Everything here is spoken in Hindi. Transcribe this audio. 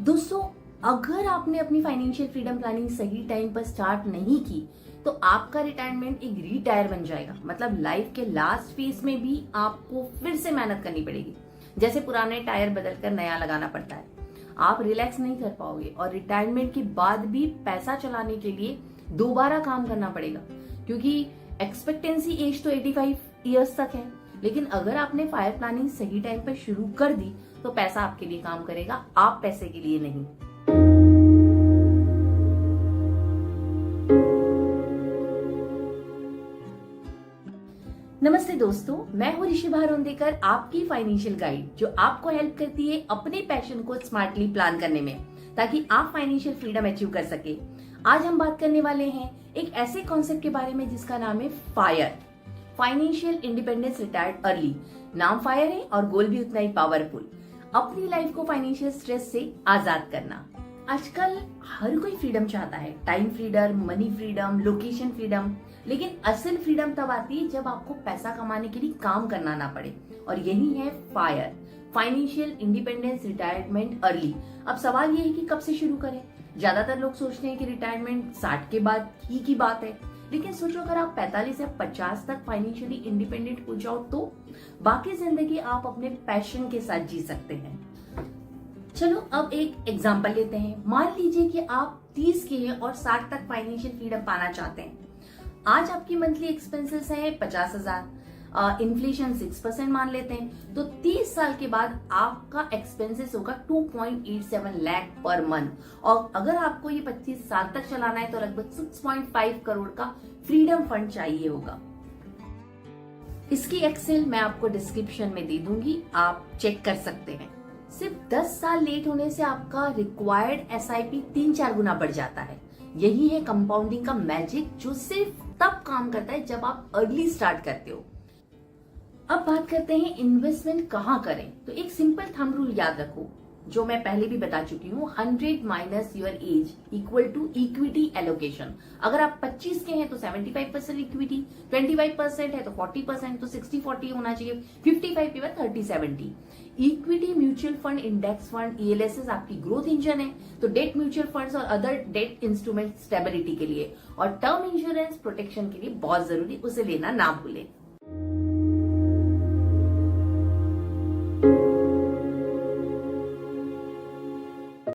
दोस्तों, अगर आपने अपनी फाइनेंशियल फ्रीडम प्लानिंग सही टाइम पर स्टार्ट नहीं की तो आपका रिटायरमेंट एक रीटायर बन जाएगा। मतलब लाइफ के लास्ट फेज में भी आपको फिर से मेहनत करनी पड़ेगी। जैसे पुराने टायर बदलकर नया लगाना पड़ता है। आप रिलैक्स नहीं कर पाओगे और रिटायरमेंट के बाद भी पैसा चलाने के लिए दोबारा काम करना पड़ेगा, क्योंकि एक्सपेक्टेंसी एज तो 85 ईयर्स तक है। लेकिन अगर आपने फायर प्लानिंग सही टाइम पर शुरू कर दी तो पैसा आपके लिए काम करेगा, आप पैसे के लिए नहीं। नमस्ते दोस्तों, मैं हूं ऋषि भारोंदेकर, आपकी फाइनेंशियल गाइड, जो आपको हेल्प करती है अपने पैशन को स्मार्टली प्लान करने में, ताकि आप फाइनेंशियल फ्रीडम अचीव कर सके। आज हम बात करने वाले हैं एक ऐसे कॉन्सेप्ट के बारे में जिसका नाम है fire, financial independence retired early. नाम फायर है और गोल भी उतना ही पावरफुल, अपनी लाइफ को फाइनेंशियल स्ट्रेस से आजाद करना। आजकल हर कोई फ्रीडम चाहता है, time freedom, money freedom, location freedom. लेकिन असल फ्रीडम तब आती है जब आपको पैसा कमाने के लिए काम करना ना पड़े, और यही है fire, financial independence retirement early. अब सवाल ये है कि कब से शुरू करें। ज्यादातर लोग सोचते हैं कि रिटायरमेंट 60 के बाद ही की बात है, लेकिन सोचो अगर आप 45 या 50 तक फाइनेंशियली इंडिपेंडेंट हो जाओ तो बाकी जिंदगी आप अपने पैशन के साथ जी सकते हैं। चलो अब एक एग्जांपल लेते हैं। मान लीजिए कि आप 30 के हैं और 60 तक फाइनेंशियल फ्रीडम पाना चाहते हैं। आज आपकी मंथली एक्सपेंसेस है 50,000, इन्फ्लेशन 6% मान लेते हैं, तो 30 साल के बाद आपका एक्सपेंसेस होगा 2.87 लाख पर मंथ। और अगर आपको ये 25 साल तक चलाना है तो लगभग 6.5 करोड़ का फ्रीडम फंड चाहिए होगा। इसकी एक्सेल मैं आपको डिस्क्रिप्शन में दे दूंगी, आप चेक कर सकते हैं। सिर्फ 10 साल लेट होने से आपका रिक्वायर्ड SIP 3-4 गुना बढ़ जाता है। यही है कंपाउंडिंग का मैजिक, जो सिर्फ तब काम करता है जब आप अर्ली स्टार्ट करते हो। अब बात करते हैं इन्वेस्टमेंट कहाँ करें। तो एक सिंपल थंब रूल याद रखो, जो मैं पहले भी बता चुकी हूँ, 100 minus your age equal to equity allocation. अगर आप 25 के हैं तो 75% इक्विटी, 25% है तो 40%, तो 60-40 होना चाहिए, 55 के बाद 30-70। Equity, mutual fund, index fund, ELSS आपकी ग्रोथ इंजन है, तो डेट म्यूचुअल फंड्स और अदर डेट इंस्ट्रूमेंट स्टेबिलिटी के लिए, और टर्म इंश्योरेंस प्रोटेक्शन के लिए बहुत जरूरी, उसे लेना ना भूलें।